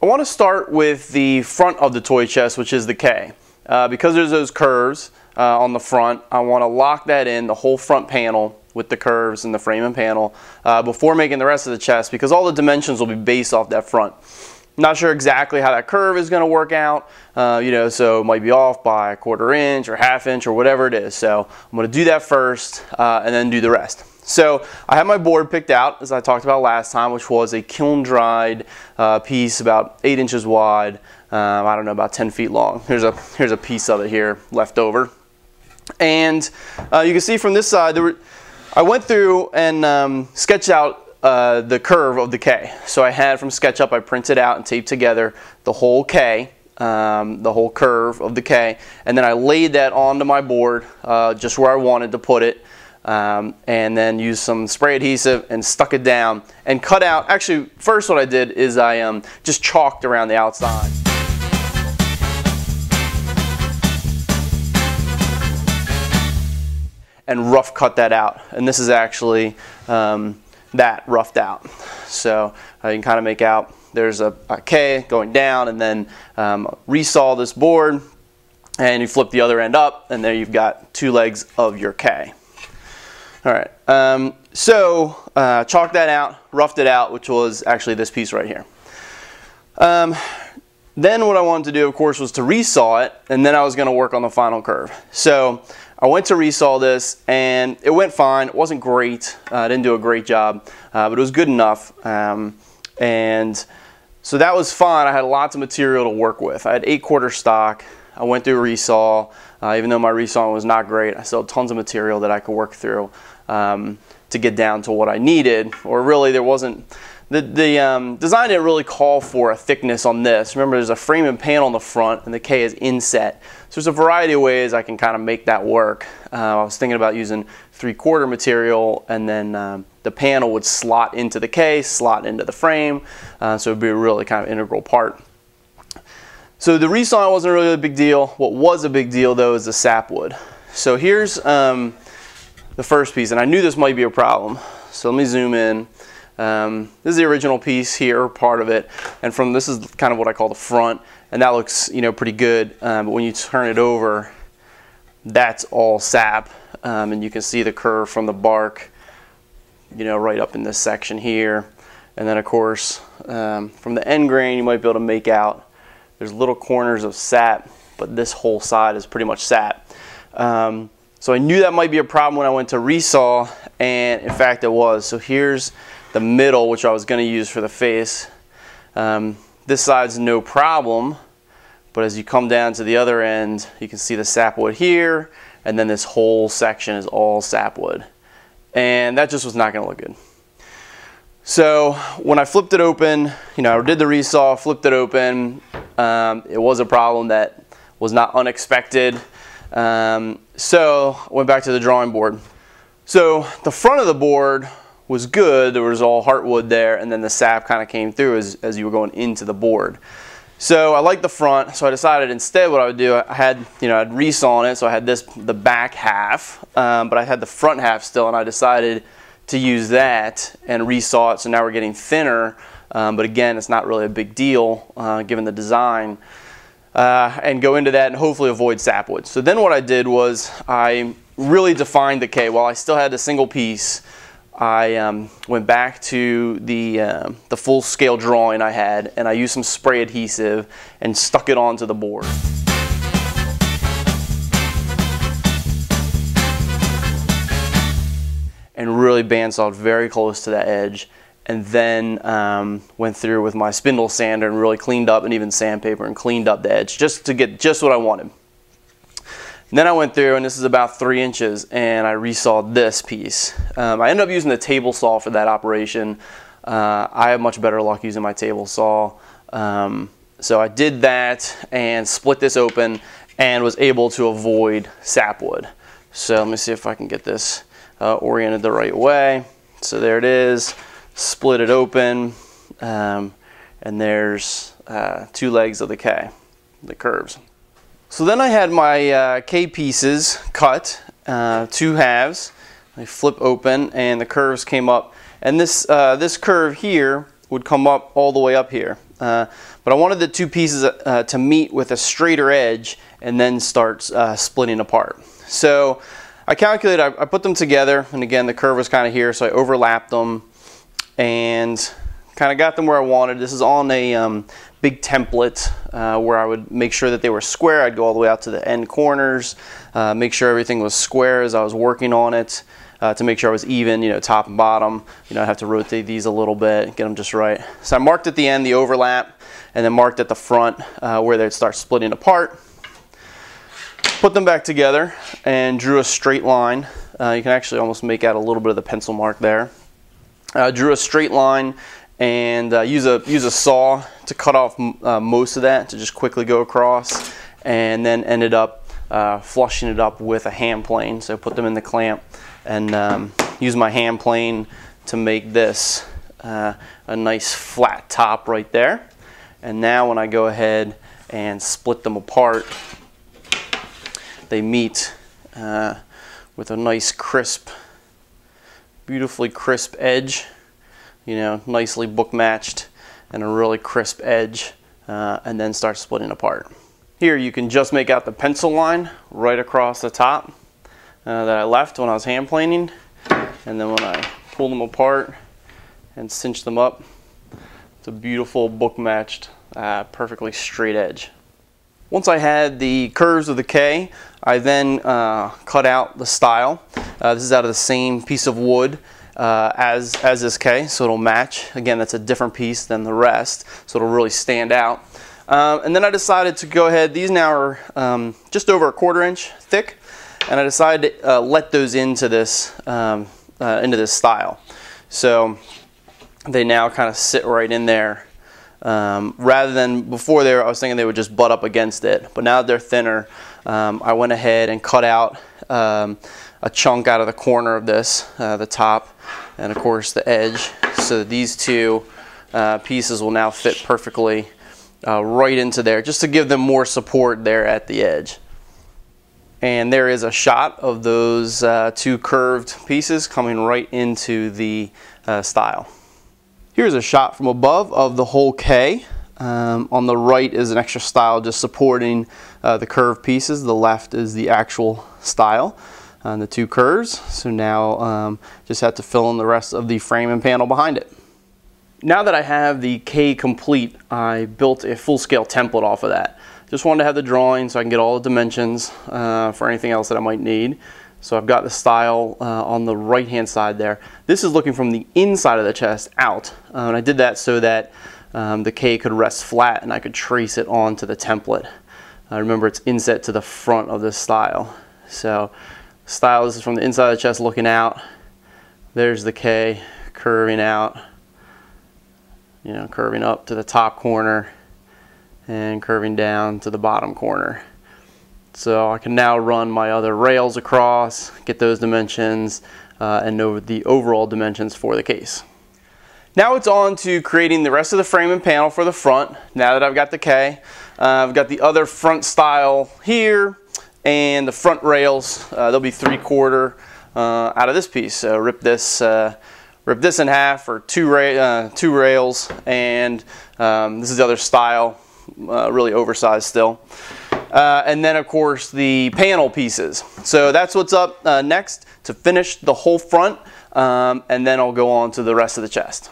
I want to start with the front of the toy chest, which is the K. Because there's those curves on the front, I want to lock that in, the whole front panel with the curves and the frame and panel before making the rest of the chest, because all the dimensions will be based off that front. Not sure exactly how that curve is going to work out, you know, so it might be off by 1/4 inch or 1/2 inch or whatever it is. So I'm going to do that first and then do the rest. So I have my board picked out, as I talked about last time, which was a kiln dried piece about 8 inches wide, I don't know, about 10 feet long. Here's a piece of it here left over. And you can see from this side, I went through and sketched out the curve of the K. So I had from SketchUp, I printed out and taped together the whole K, the whole curve of the K, and then I laid that onto my board just where I wanted to put it, and then used some spray adhesive and stuck it down and cut out. Actually, first what I did is I just chalked around the outside. And rough cut that out. And this is actually that roughed out. So you can kind of make out there's a K going down, and then resaw this board, and you flip the other end up, and there you've got 2 legs of your K. All right, chalked that out, roughed it out, which was actually this piece right here. Then what I wanted to do, of course, was to resaw it, and then I was going to work on the final curve. So I went to resaw this, and it went fine. It wasn't great. I didn't do a great job, but it was good enough. And so that was fine. I had lots of material to work with. I had 8/4 stock. I went through a resaw. Even though my resawing was not great, I still had tons of material that I could work through to get down to what I needed. Or really, there wasn't... The design didn't really call for a thickness on this. Remember, there's a frame and panel on the front, and the K is inset. So there's a variety of ways I can kind of make that work. I was thinking about using 3/4 material, and then the panel would slot into the K, slot into the frame, so it would be a really kind of integral part. So the resawing wasn't really a big deal. What was a big deal, though, is the sapwood. So here's the first piece, and I knew this might be a problem. So let me zoom in. This is the original piece here, part of it, and from this is kind of what I call the front, and that looks, you know, pretty good. But when you turn it over, that's all sap, and you can see the curve from the bark, you know, right up in this section here. And then, of course, from the end grain, you might be able to make out there's little corners of sap, but this whole side is pretty much sap. So I knew that might be a problem when I went to resaw, and in fact it was. So here's the middle, which I was going to use for the face. This side's no problem, but as you come down to the other end, you can see the sapwood here, and then this whole section is all sapwood. And that just was not going to look good. So when I flipped it open, you know, I did the resaw, flipped it open, it was a problem that was not unexpected. So I went back to the drawing board. So the front of the board was good. There was all heartwood there, and then the sap kind of came through as you were going into the board. So I liked the front, so I decided instead what I would do, I had, you know, I'd resawn it, so I had the back half, but I had the front half still, and I decided to use that and resaw it, so now we're getting thinner, but again, it's not really a big deal given the design, and go into that and hopefully avoid sapwood. So then what I did was I really defined the K. While I still had the single piece, I went back to the full-scale drawing I had, and I used some spray adhesive and stuck it onto the board. And really bandsawed very close to that edge, and then went through with my spindle sander and really cleaned up, and even sandpaper, and cleaned up the edge just to get just what I wanted. And then I went through, and this is about 3 inches, and I resawed this piece. I ended up using the table saw for that operation. I have much better luck using my table saw. So I did that and split this open and was able to avoid sapwood. So let me see if I can get this oriented the right way. So there it is, split it open, and there's 2 legs of the K, the curves. So then I had my K pieces cut, 2 halves. They flip open and the curves came up. And this curve here would come up all the way up here. But I wanted the two pieces to meet with a straighter edge and then start splitting apart. So I calculated, I put them together, and again the curve was kind of here, so I overlapped them and kind of got them where I wanted. This is on a big template where I would make sure that they were square. I'd go all the way out to the end corners, make sure everything was square as I was working on it, to make sure I was even, you know, top and bottom. You know, I'd have to rotate these a little bit, get them just right. So I marked at the end the overlap, and then marked at the front where they'd start splitting apart. Put them back together and drew a straight line. You can actually almost make out a little bit of the pencil mark there. Drew a straight line and use a saw to cut off most of that, to just quickly go across, and then ended up flushing it up with a hand plane. So put them in the clamp and use my hand plane to make this a nice flat top right there. And now when I go ahead and split them apart, they meet with a nice crisp, beautifully crisp edge, you know, nicely book matched, and a really crisp edge, and then start splitting apart. Here you can just make out the pencil line right across the top that I left when I was hand planing, and then when I pull them apart and cinch them up, it's a beautiful book matched, perfectly straight edge. Once I had the curves of the K, I then cut out the stile. This is out of the same piece of wood as this K, so it'll match. Again, that's a different piece than the rest, so it'll really stand out. And then I decided to go ahead, these now are just over 1/4 inch thick, and I decided to let those into this stile. So they now kind of sit right in there. Rather than before I was thinking they would just butt up against it, but now that they're thinner, I went ahead and cut out a chunk out of the corner of this, the top, and of course the edge, so that these two pieces will now fit perfectly right into there, just to give them more support there at the edge. And there is a shot of those two curved pieces coming right into the stile. Here's a shot from above of the whole K. On the right is an extra stile just supporting the curved pieces. The left is the actual stile and the two curves. So now just have to fill in the rest of the frame and panel behind it. Now that I have the K complete, I built a full-scale template off of that. Just wanted to have the drawing so I can get all the dimensions for anything else that I might need. So I've got the stile on the right hand side there. This is looking from the inside of the chest out. And I did that so that the K could rest flat and I could trace it onto the template. Remember, it's inset to the front of this stile. So stile is from the inside of the chest looking out. There's the K curving out, you know, curving up to the top corner and curving down to the bottom corner. So I can now run my other rails across, get those dimensions, and know the overall dimensions for the case. Now it's on to creating the rest of the frame and panel for the front. Now that I've got the K, I've got the other front stile here, and the front rails, they'll be 3/4 out of this piece. So rip this in half for two rails, and this is the other stile, really oversized still. And then of course the panel pieces. So that's what's up next to finish the whole front, and then I'll go on to the rest of the chest.